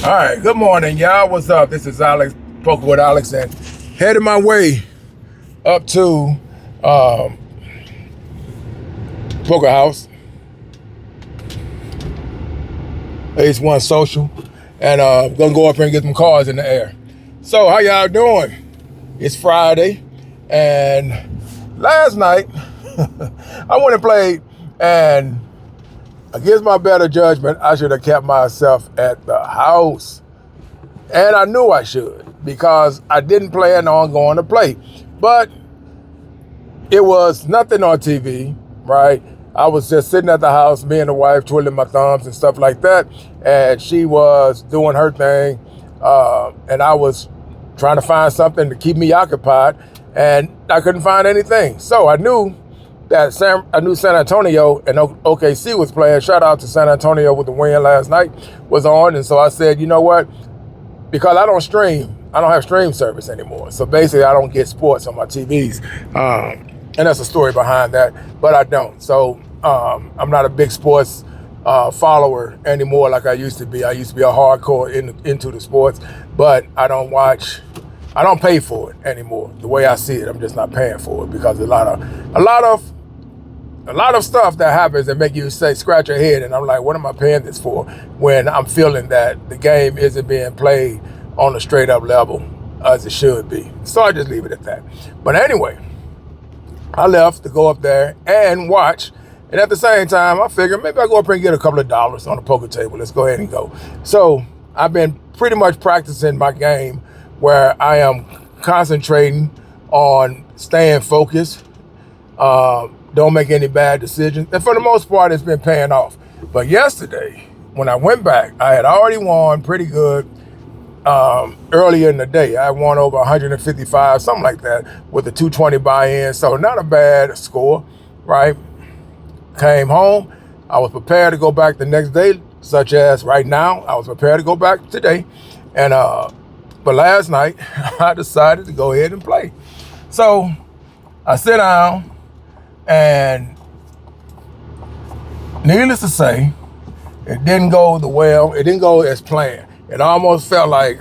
All right, good morning, y'all. What's up? This is Alex, Poker with Alex, and headed my way up to Poker House, H1 Social, and gonna go up here and get some cards in the air. So, how y'all doing? It's Friday, and last night I went and played, and against my better judgment, I should have kept myself at the house. And I knew I should because I didn't plan on going to play. But it was nothing on TV, right? I was just sitting at the house, me and the wife, twiddling my thumbs and stuff like that. And she was doing her thing. And I was trying to find something to keep me occupied. And I couldn't find anything. So I knew that San Antonio and OKC was playing. Shout out to San Antonio with the win last night was on. And so I said, you know what? Because I don't have stream service anymore. So basically I don't get sports on my TVs. And that's a story behind that, but I don't. So I'm not a big sports follower anymore like I used to be. I used to be a hardcore into the sports, but I don't pay for it anymore. The way I see it, I'm just not paying for it because a lot of stuff that happens that make you say, scratch your head. And I'm like, what am I paying this for when I'm feeling that the game isn't being played on a straight up level as it should be? So I just leave it at that. But anyway, I left to go up there and watch. And at the same time, I figured maybe I'll go up here and get a couple of dollars on the poker table. Let's go ahead and go. So I've been pretty much practicing my game where I am concentrating on staying focused. Don't make any bad decisions. And for the most part, it's been paying off. But yesterday, when I went back, I had already won pretty good earlier in the day. I won over 155, something like that, with a 220 buy-in. So not a bad score, right? Came home. I was prepared to go back the next day, such as right now. I was prepared to go back today. And but last night, I decided to go ahead and play. So I sit down, and needless to say, it didn't go It didn't go as planned. It almost felt like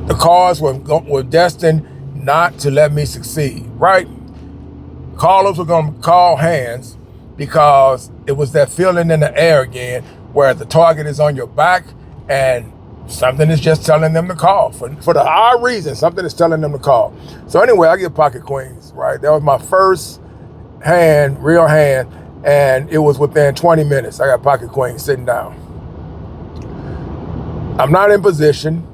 the cards were destined not to let me succeed, right? Callers were going to call hands because it was that feeling in the air again where the target is on your back and something is just telling them to call. For the odd reason, something is telling them to call. So anyway, I get pocket queens, right? That was my first hand, real hand, and it was within 20 minutes. I got pocket queens sitting down. I'm not in position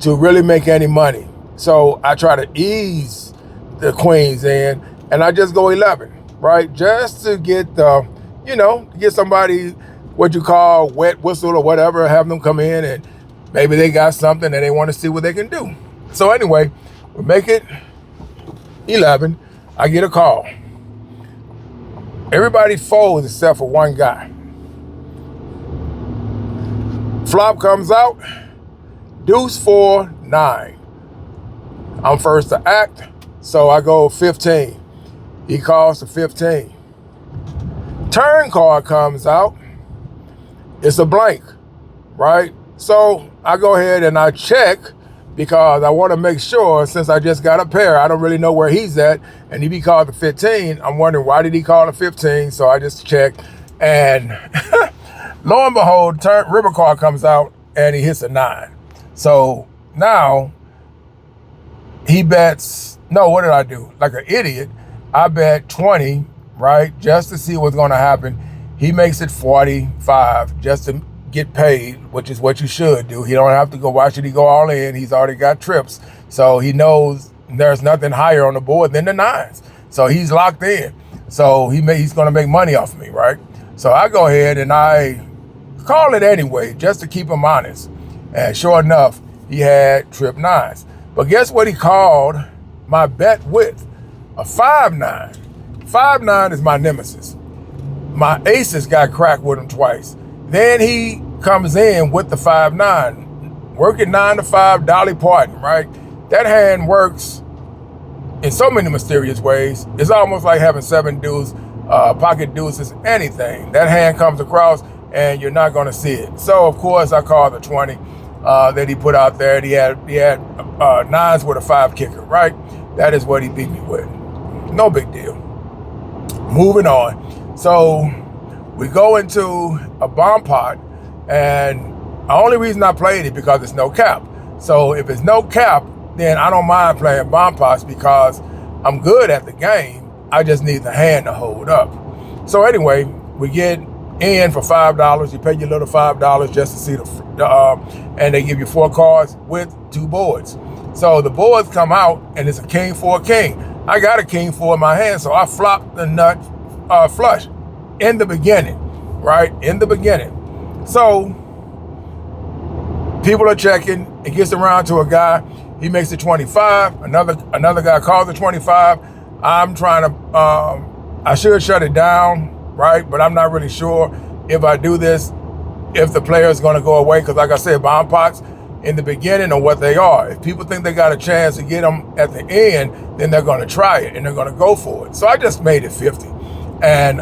to really make any money. So I try to ease the queens in, and I just go 11, right? Just to get get somebody, what you call wet whistle or whatever, have them come in and maybe they got something and they want to see what they can do. So anyway, we make it 11. I get a call. Everybody folds except for one guy. Flop comes out, deuce 4, 9. I'm first to act, so I go 15. He calls to 15. Turn card comes out. It's a blank, right? So I go ahead and I check because I want to make sure, since I just got a pair, I don't really know where he's at. And if he called the 15, I'm wondering why did he call the 15? So I just checked, and lo and behold, river card comes out and he hits a 9. So now he bets, no, what did I do? Like an idiot, I bet 20, right? Just to see what's going to happen. He makes it 45 just to get paid, which is what you should do. He don't have to go. Why should he go all in? He's already got trips. So he knows there's nothing higher on the board than the 9s. So he's locked in. So he's going to make money off of me, right? So I go ahead and I call it anyway, just to keep him honest. And sure enough, he had trip 9s. But guess what he called my bet with? A 5-9. 5-9 is my nemesis. My aces got cracked with him twice. Then he comes in with the 5-9, working 9 to 5, Dolly Parton, right? That hand works in so many mysterious ways. It's almost like having 7 deuce, pocket deuces, anything. That hand comes across and you're not going to see it. So, of course, I called the 20 that he put out there. He had nines with a 5 kicker, right? That is what he beat me with. No big deal. Moving on. So we go into a bomb pot, and the only reason I played it because it's no cap. So if it's no cap, then I don't mind playing bomb pots because I'm good at the game. I just need the hand to hold up. So anyway, we get in for $5. You pay your little $5 just to see and they give you 4 cards with 2 boards. So the boards come out, and it's a king, 4, king. I got a king, 4 in my hand, so I flopped the nut flush in the beginning, right? In the beginning. So people are checking. It gets around to a guy. He makes it 25. Another guy calls it 25. I'm trying to, I should shut it down, right? But I'm not really sure if I do this, if the player is going to go away. Because like I said, bomb pots in the beginning are what they are. If people think they got a chance to get them at the end, then they're going to try it and they're going to go for it. So I just made it 50. And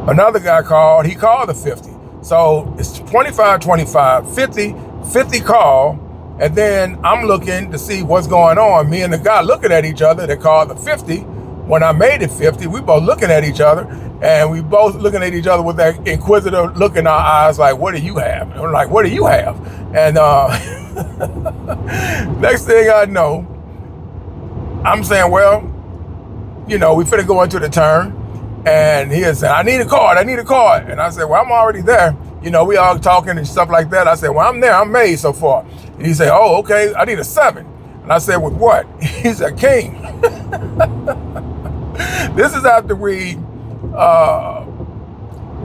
another guy called. He called the 50. So it's 25, 25, 50, 50 call. And then I'm looking to see what's going on. Me and the guy looking at each other that called the 50. When I made it 50, we both looking at each other, and we both looking at each other with that inquisitive look in our eyes, like, what do you have? And we're like, what do you have? And next thing I know, I'm saying, well, you know, we finna go into the turn. And he is saying, I need a card. And I said, well, I'm already there. You know, we all talking and stuff like that. I said, well, I'm there. I'm made so far. And he said, oh, okay, I need a 7. And I said, with what? He said, king. This is after we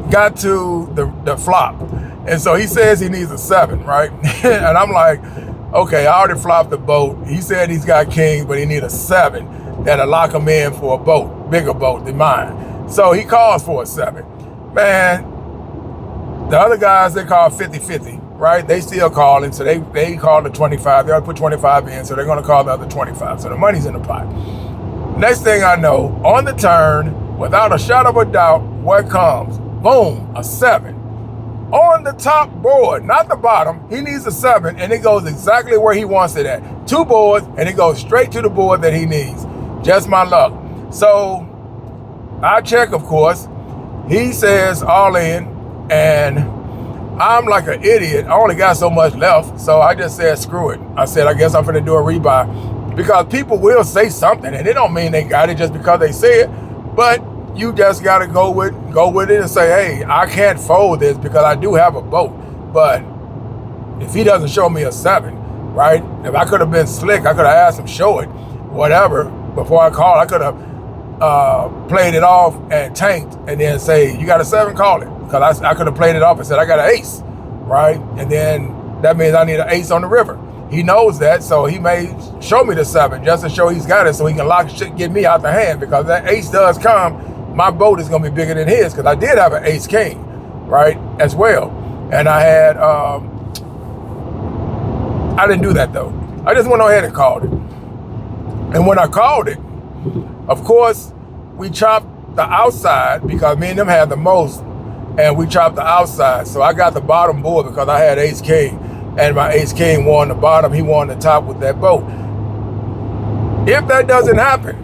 got to the flop. And so he says he needs a 7, right? And I'm like, okay, I already flopped the boat. He said he's got king, but he need a 7 that'll lock him in for a boat, bigger boat than mine. So he calls for a 7. Man, the other guys, they call 50-50, right? They still calling, so they call the 25. They already put 25 in, so they're going to call the other 25. So the money's in the pot. Next thing I know, on the turn, without a shadow of a doubt, what comes? Boom, a 7. On the top board, not the bottom. He needs a 7, and it goes exactly where he wants it at. 2 boards, and it goes straight to the board that he needs. Just my luck. So I check, of course. He says all in, and I'm like an idiot. I only got so much left, so I just said, screw it. I said, I guess I'm finna do a rebuy. Because people will say something, and it don't mean they got it just because they say it. But you just gotta go with it and say, hey, I can't fold this because I do have a boat. But if he doesn't show me a 7, right? If I could have been slick, I could have asked him show it, whatever. Before I called, I could have played it off and tanked, and then say, you got a 7, call it. Because I could have played it off and said, I got an ace, right? And then that means I need an ace on the river. He knows that, so he may show me the 7 just to show he's got it, so he can lock shit, get me out the hand. Because that ace does come, my boat is gonna be bigger than his. Because I did have an ace king, right, as well. And I had, I didn't do that though. I just went ahead and called it. And when I called it, of course, we chopped the outside because me and them had the most, and we chopped the outside. So I got the bottom board because I had ace king. And my ace king won the bottom, he won the top with that boat. If that doesn't happen,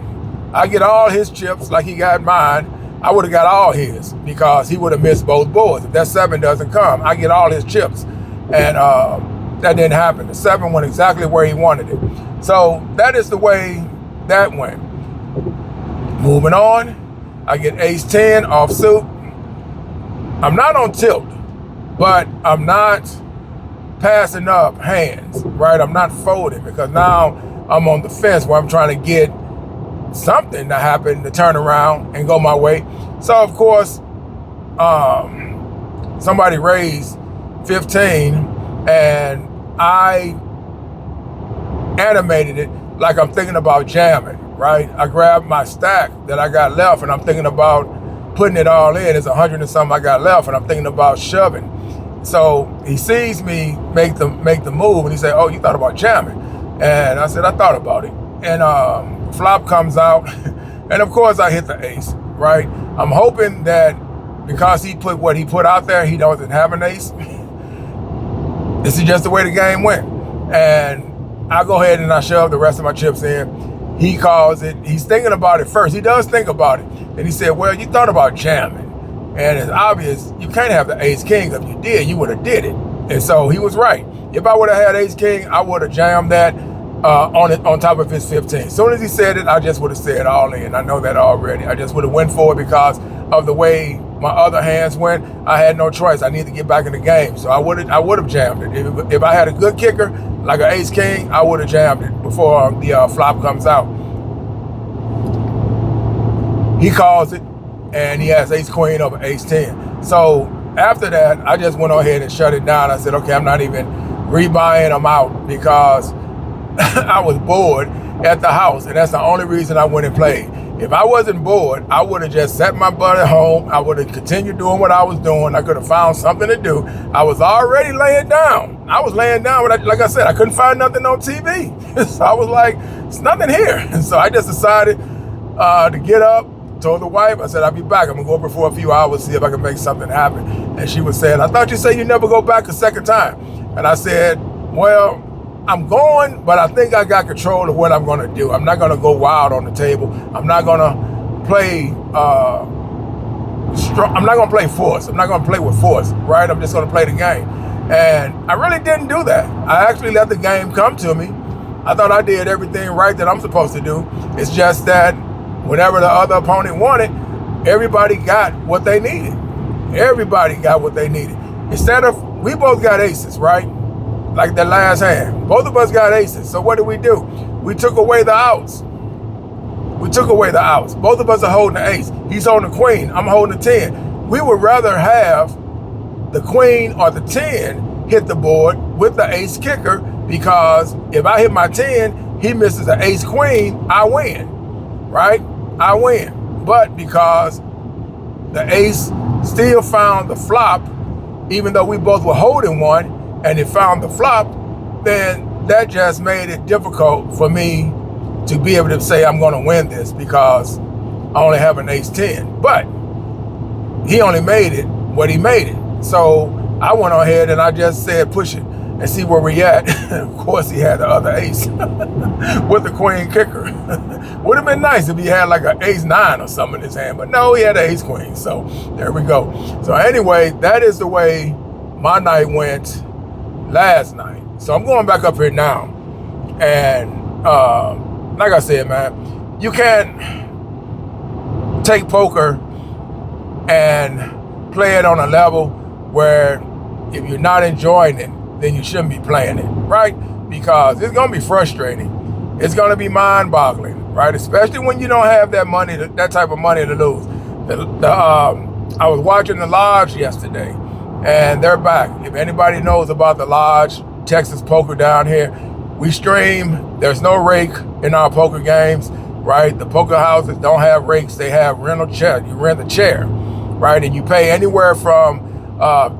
I get all his chips like he got mine. I would have got all his because he would have missed both boards. If that 7 doesn't come, I get all his chips. And that didn't happen. The 7 went exactly where he wanted it. So that is the way that went. Moving on, I get ace 10 offsuit. I'm not on tilt, but I'm not passing up hands, right? I'm not folding because now I'm on the fence where I'm trying to get something to happen to turn around and go my way. So of course, somebody raised 15 and I animated it like I'm thinking about jamming, right? I grabbed my stack that I got left and I'm thinking about putting it all in. It's 100 and something I got left and I'm thinking about shoving. So he sees me make the move and he said, oh, you thought about jamming? And I said, I thought about it. And flop comes out and of course I hit the ace, right? I'm hoping that because he put what he put out there, he doesn't have an ace. This is just the way the game went. And I go ahead and I shove the rest of my chips in. He calls it. He's thinking about it first. He does think about it. And he said, well, you thought about jamming. And it's obvious you can't have the ace king. If you did, you would have did it. And so he was right. If I would have had ace king, I would have jammed that on top of his 15. As soon as he said it, I just would have said all in. I know that already. I just would have went for it because of the way my other hands went. I had no choice. I need to get back in the game. So I would have jammed it. If I had a good kicker, like an ace king, I would have jammed it before the flop comes out. He calls it, and he has ace queen over ace 10. So after that, I just went ahead and shut it down. I said, okay, I'm not even rebuying them out because I was bored at the house, and that's the only reason I went and played. If I wasn't bored, I would have just sat my butt at home. I would have continued doing what I was doing. I could have found something to do. I was already laying down. I was laying down, but like I said, I couldn't find nothing on TV. So I was like, there's nothing here. And so I just decided to get up, told the wife, I said, I'll be back. I'm going to go over for a few hours, see if I can make something happen. And she was saying, I thought you said you never go back a second time. And I said, well, I'm going, but I think I got control of what I'm going to do. I'm not going to go wild on the table. I'm not going to play I'm not going to play force. I'm not going to play with force, right? I'm just going to play the game. And I really didn't do that. I actually let the game come to me. I thought I did everything right that I'm supposed to do. It's just that whenever the other opponent wanted, everybody got what they needed. Everybody got what they needed. Instead of, we both got aces, right? Like the last hand. Both of us got aces. So what did we do? We took away the outs. We took away the outs. Both of us are holding the ace. He's holding the queen. I'm holding the 10. We would rather have the queen or the 10 hit the board with the ace kicker, because if I hit my 10, he misses the ace queen, I win, right? I win. But because the ace still found the flop, even though we both were holding one, and it found the flop, then that just made it difficult for me to be able to say I'm going to win this because I only have an ace 10. But he only made it what he made it. So I went ahead and I just said push it and see where we at. Of course, he had the other ace with the queen kicker. Would have been nice if he had like an ace 9 or something in his hand, but no, he had an ace queen. So there we go. So anyway, that is the way my night went last night. So I'm going back up here now. And like I said, man, you can't take poker and play it on a level where if you're not enjoying it, then you shouldn't be playing it, right? Because it's going to be frustrating. It's going to be mind-boggling, right? Especially when you don't have that money, that type of money to lose. I was watching the Lodge yesterday, and they're back. If anybody knows about the Lodge, Texas Poker down here, we stream. There's no rake in our poker games, right? The poker houses don't have rakes. They have rental chair. You rent a chair, right? And you pay anywhere from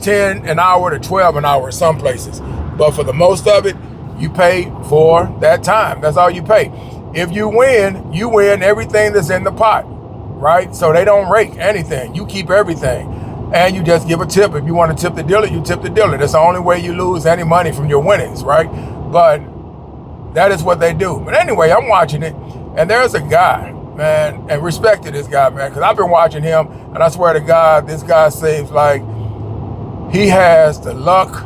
10 an hour to 12 an hour in some places. But for the most of it, you pay for that time. That's all you pay. If you win everything that's in the pot, right? So they don't rake anything. You keep everything. And you just give a tip. If you want to tip the dealer, you tip the dealer. That's the only way you lose any money from your winnings, right? But that is what they do. But anyway, I'm watching it, and there's a guy, man, and respect to this guy, man, because I've been watching him, and I swear to God, this guy seems like he has the luck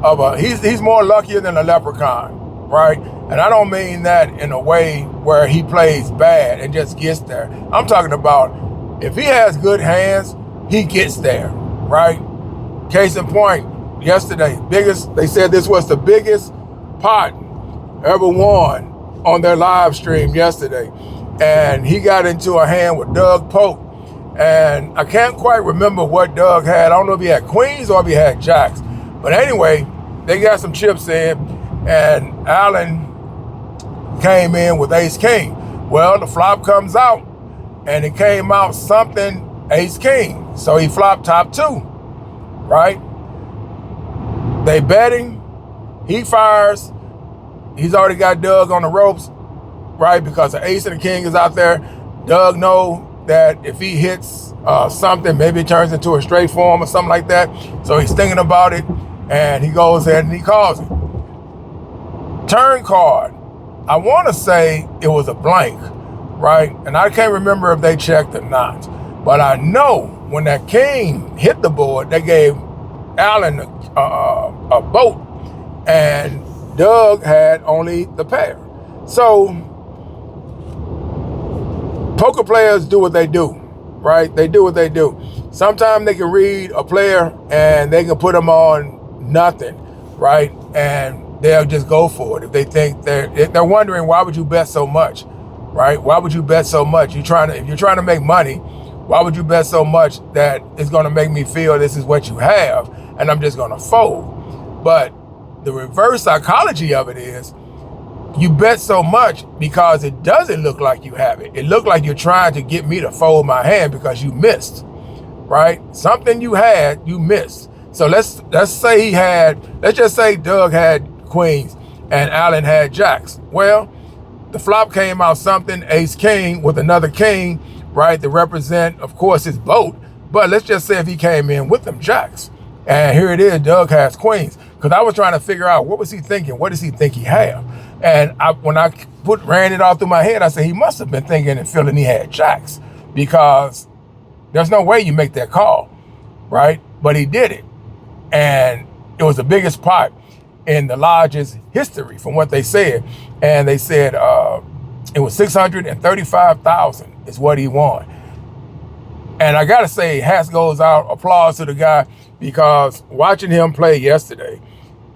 of he's more luckier than a leprechaun, right? And I don't mean that in a way where he plays bad and just gets there. I'm talking about if he has good hands, he gets there, right? Case in point, yesterday, they said this was the biggest pot ever won on their live stream yesterday. And he got into a hand with Doug Polk. And I can't quite remember what Doug had. I don't know if he had queens or if he had jacks. But anyway, they got some chips in, and Allen came in with ace king. Well, the flop comes out, and it came out something ace king. So he flopped top 2, right? They bet him. He fires. He's already got Doug on the ropes, right? Because the ace and the king is out there. Doug knows that if he hits something, maybe it turns into a straight form or something like that. So he's thinking about it, and he goes ahead and he calls it. Turn card. I want to say it was a blank, right? And I can't remember if they checked or not. But I know when that king hit the board, they gave Allen a boat, and Doug had only the pair. So poker players do what they do, right? They do what they do. Sometimes they can read a player and they can put them on nothing, right? And they'll just go for it. If they think they're wondering, why would you bet so much, right? Why would you bet so much? If you're trying to make money, why would you bet so much that it's going to make me feel this is what you have and I'm just going to fold? But the reverse psychology of it is you bet so much because it doesn't look like you have it. It looked like you're trying to get me to fold my hand because you missed, right? Something you had, you missed. So let's just say Doug had queens and Allen had jacks. Well, the flop came out something, ace king with another king, right, to represent, of course, his boat. But let's just say if he came in with them jacks, and here it is, Doug has queens. Because I was trying to figure out, what was he thinking? What does he think he had? And when I ran it all through my head, I said he must have been thinking and feeling he had jacks, because there's no way you make that call, right? But he did it. And it was the biggest pot in the lodge's history from what they said. And they said it was $635,000 is what he won. And I gotta say, hats goes out, applause to the guy, because watching him play yesterday,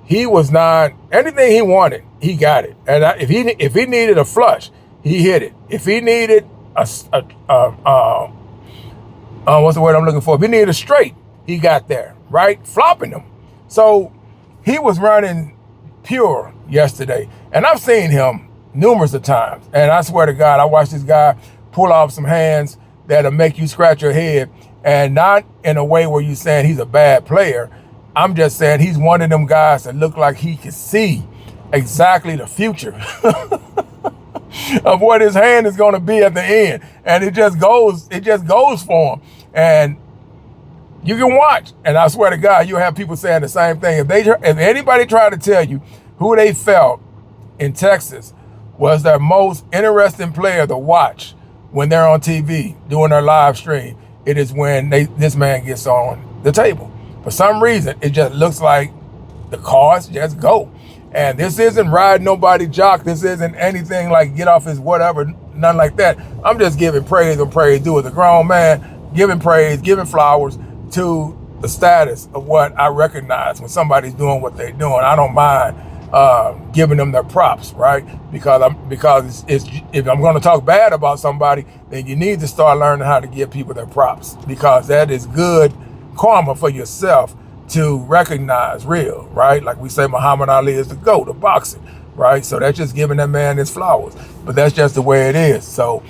he was not, anything he wanted, he got it. And if he needed a flush, he hit it. If he needed what's the word I'm looking for? If he needed a straight, he got there, right? Flopping them. So he was running pure yesterday. And I've seen him numerous of times. And I swear to God, I watched this guy pull off some hands that'll make you scratch your head, and not in a way where you're saying he's a bad player. I'm just saying he's one of them guys that look like he can see exactly the future of what his hand is going to be at the end. And it just goes for him. And you can watch. And I swear to God, you'll have people saying the same thing. If anybody tried to tell you who they felt in Texas was their most interesting player to watch when they're on TV doing their live stream, it is when this man gets on the table. For some reason, it just looks like the cards just go. And this isn't riding nobody jock. This isn't anything like get off his whatever, nothing like that. I'm just giving praise and praise due as a grown man, giving praise, giving flowers to the status of what I recognize when somebody's doing what they're doing. I don't mind giving them their props, right? Because if I'm going to talk bad about somebody, then you need to start learning how to give people their props, because that is good karma for yourself to recognize real, right? Like we say, Muhammad Ali is the GOAT of boxing, right? So that's just giving that man his flowers, but that's just the way it is. So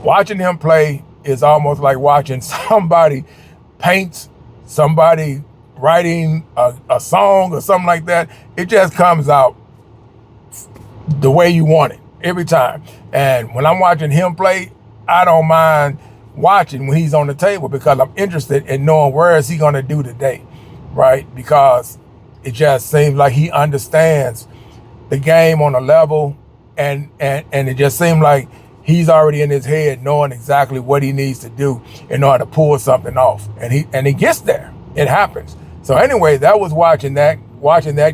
watching him play is almost like watching somebody paint, somebody writing a song or something like that. It just comes out the way you want it every time. And when I'm watching him play, I don't mind watching when he's on the table, because I'm interested in knowing where is he going to do today, right? Because it just seems like he understands the game on a level, and it just seemed like he's already in his head knowing exactly what he needs to do in order to pull something off. And he gets there. It happens. So anyway, that was watching that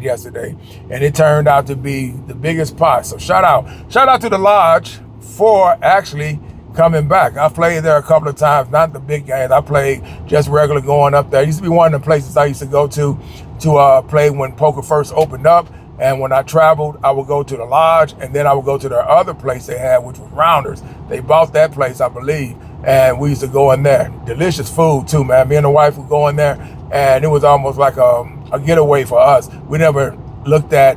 yesterday, and it turned out to be the biggest pot. So shout out to the lodge for actually coming back. I played there a couple of times, not the big games. I played just regular going up there. It used to be one of the places I used to go to play when poker first opened up. And when I traveled, I would go to the lodge, and then I would go to their other place they had, which was Rounders. They bought that place, I believe, and we used to go in there. Delicious food too, man. Me and the wife would go in there, and it was almost like a getaway for us. We never looked at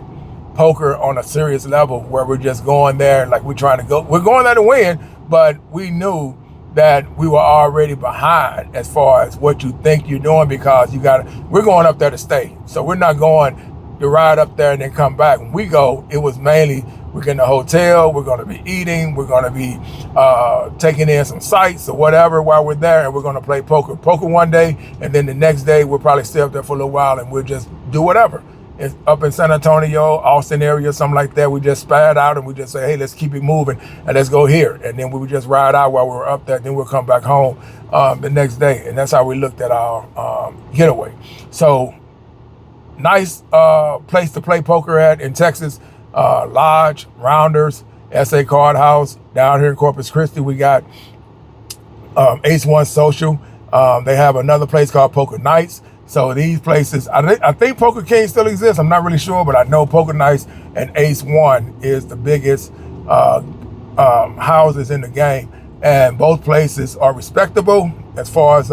poker on a serious level where we're just going there like we're trying to go. We're going there to win, but we knew that we were already behind as far as what you think you're doing, because we're going up there to stay. So we're not going to ride up there and then come back. When we go, it was mainly We're getting a hotel. We're going to be eating. We're going to be taking in some sights or whatever while we're there, and we're going to play poker. Poker one day, and then the next day we'll probably stay up there for a little while, and we'll just do whatever. It's up in San Antonio, Austin area, something like that. We just spad out and we just say, hey, let's keep it moving and let's go here. And then we would just ride out while we were up there. Then we'll come back home the next day. And that's how we looked at our getaway. So nice place to play poker at in Texas. Lodge, Rounders, SA Card House. Down here in Corpus Christi, we got Ace One Social. They have another place called Poker Nights. So these places, I think Poker King still exists. I'm not really sure, but I know Poker Nights and Ace One is the biggest houses in the game. And both places are respectable as far as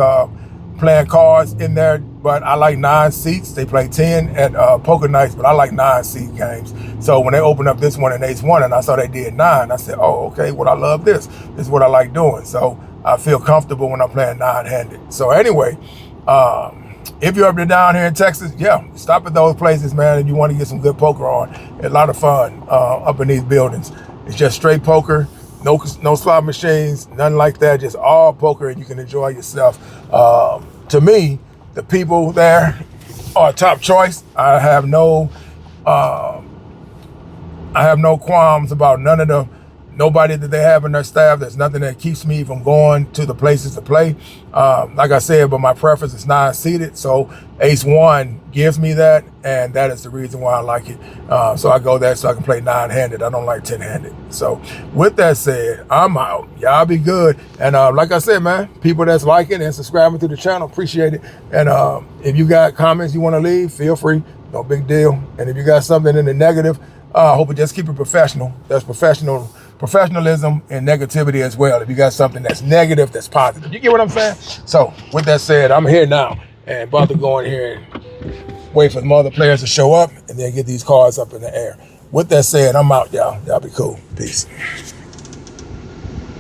playing cards in there. But I like 9 seats. They play 10 at Poker Nights, but I like 9-seat games. So when they opened up this one in Ace One and I saw they did 9, I said, oh, okay, well, I love this. This is what I like doing. So I feel comfortable when I'm playing 9-handed. So anyway, if you're ever down here in Texas, yeah, stop at those places, man, and you want to get some good poker on. It's a lot of fun up in these buildings. It's just straight poker, no slot machines, nothing like that, just all poker, and you can enjoy yourself. To me, the people there are top choice. I have no qualms about nobody that they have in their staff. There's nothing that keeps me from going to the places to play. Like I said, but my preference is 9-seated. So Ace One gives me that, and that is the reason why I like it. So I go there so I can play 9-handed. I don't like 10-handed. So with that said, I'm out. Y'all be good. And like I said, man, people that's liking and subscribing to the channel, appreciate it. And if you got comments you want to leave, feel free. No big deal. And if you got something in the negative, I hope we just keep it professional. That's professionalism and negativity as well. If you got something that's negative, that's positive. You get what I'm saying? So with that said, I'm here now and about to go in here and wait for some other players to show up and then get these cards up in the air. With that said, I'm out, y'all. Y'all be cool. Peace.